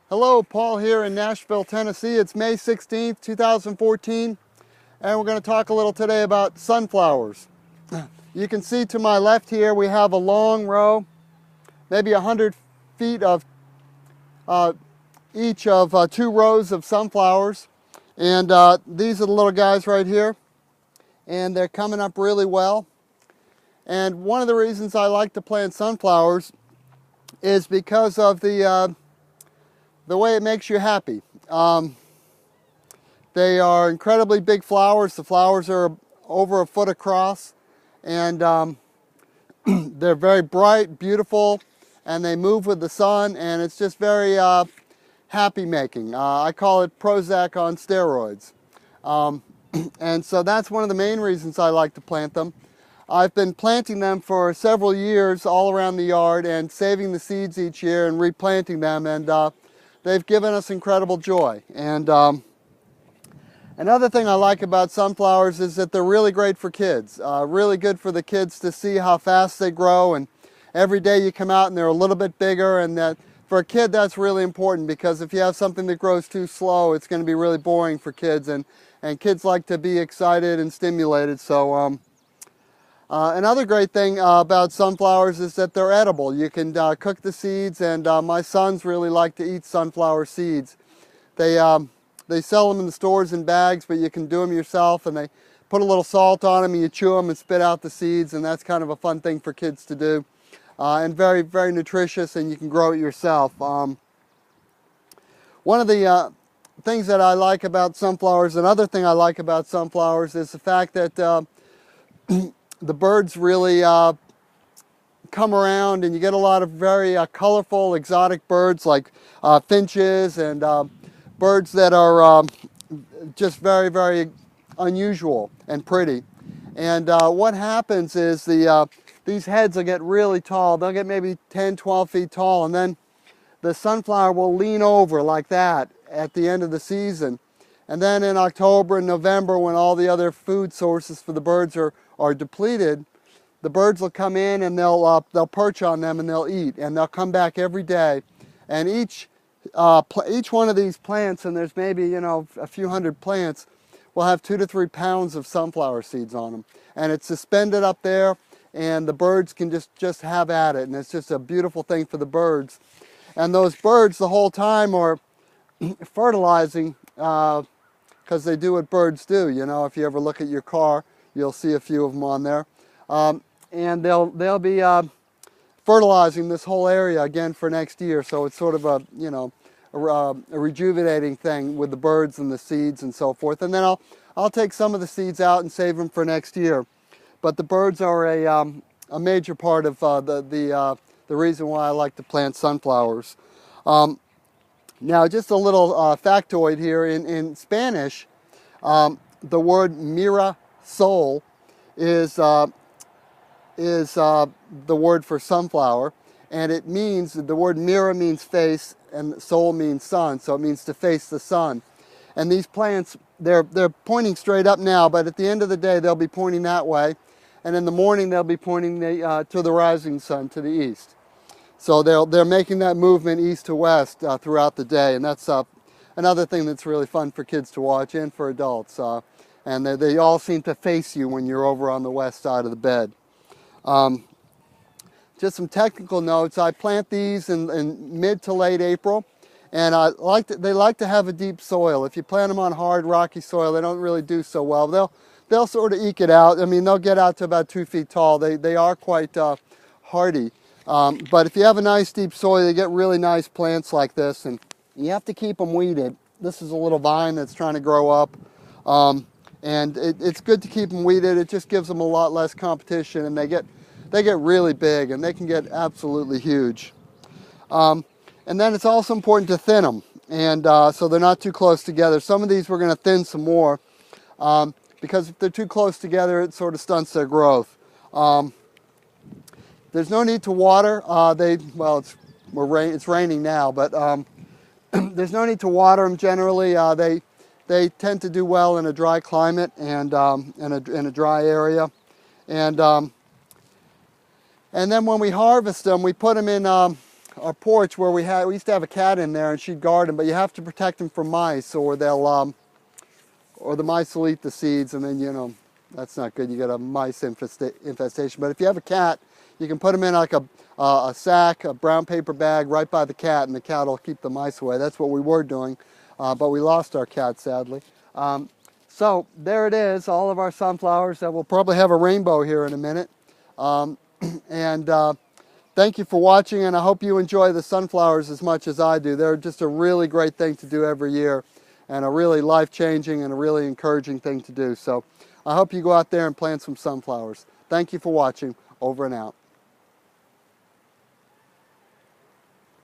Hello, Paul here in Nashville, Tennessee. It's May 16th, 2014, and we're going to talk a little today about sunflowers. You can see to my left here we have a long row, maybe 100 feet of each of 2 rows of sunflowers. And these are the little guys right here, and they're coming up really well. And one of the reasons I like to plant sunflowers is because of the way it makes you happy. They are incredibly big flowers. The flowers are over a foot across, and they're very bright, beautiful, and they move with the sun, and it's just very happy making. I call it Prozac on steroids. And so that's one of the main reasons I like to plant them. I've been planting them for several years all around the yard and saving the seeds each year and replanting them, and they've given us incredible joy. And another thing I like about sunflowers is that they're really great for kids. Really good for the kids to see how fast they grow, and every day you come out and they're a little bit bigger, and that for a kid that's really important, because if you have something that grows too slow, it's going to be really boring for kids, and kids like to be excited and stimulated. So another great thing about sunflowers is that they're edible. You can cook the seeds, and my sons really like to eat sunflower seeds. They sell them in the stores in bags, but you can do them yourself, and they put a little salt on them, and you chew them and spit out the seeds, and that's kind of a fun thing for kids to do. And very, very nutritious, and you can grow it yourself. One of the things that I like about sunflowers, another thing I like about sunflowers, is the fact that the birds really come around, and you get a lot of very colorful, exotic birds like finches and birds that are just very, very unusual and pretty. And what happens is these heads will get really tall. They'll get maybe 10, 12 feet tall, and then the sunflower will lean over like that at the end of the season. And then in October and November, when all the other food sources for the birds are depleted, the birds will come in and they'll perch on them and they'll eat, and they'll come back every day. And each one of these plants, and there's maybe a few hundred plants, will have 2 to 3 pounds of sunflower seeds on them, and it's suspended up there, and the birds can just have at it, and it's just a beautiful thing for the birds. And those birds the whole time are fertilizing, because they do what birds do. If you ever look at your car, you'll see a few of them on there, and they'll be fertilizing this whole area again for next year. So it's sort of a rejuvenating thing with the birds and the seeds and so forth. And then I'll take some of the seeds out and save them for next year. But the birds are a major part of the reason why I like to plant sunflowers. Now, just a little factoid here. In Spanish, the word mirasol is the word for sunflower, and it means, the word mira means face, and sol means sun, so it means to face the sun. And these plants, they're pointing straight up now, but at the end of the day they'll be pointing that way, and in the morning they'll be pointing to the rising sun, to the east. So they're making that movement east to west throughout the day, and that's another thing that's really fun for kids to watch and for adults. And they all seem to face you when you're over on the west side of the bed. Just some technical notes. I plant these in mid to late April, and they like to have a deep soil. If you plant them on hard, rocky soil, they don't really do so well. They'll sort of eke it out. I mean, they'll get out to about 2 feet tall. They are quite hardy. But if you have a nice deep soil, you get really nice plants like this, and you have to keep them weeded. This is a little vine that's trying to grow up, and it's good to keep them weeded. It just gives them a lot less competition, and they get really big, and they can get absolutely huge. And then it's also important to thin them, and so they're not too close together. Some of these we're going to thin some more, because if they're too close together, it sort of stunts their growth. There's no need to water. It's raining now, but there's no need to water them generally. They tend to do well in a dry climate and in a dry area. And then when we harvest them, we put them in our porch where we used to have a cat in there, and she'd guard them, but you have to protect them from mice, or or the mice will eat the seeds, and then, you know, that's not good. You get a mice infestation. But if you have a cat, you can put them in like a sack, a brown paper bag right by the cat, and the cat will keep the mice away. That's what we were doing, but we lost our cat, sadly. So there it is, all of our sunflowers. That will probably have a rainbow here in a minute. Thank you for watching, and I hope you enjoy the sunflowers as much as I do. They're just a really great thing to do every year, and a really life-changing and a really encouraging thing to do. So I hope you go out there and plant some sunflowers. Thank you for watching. Over and out.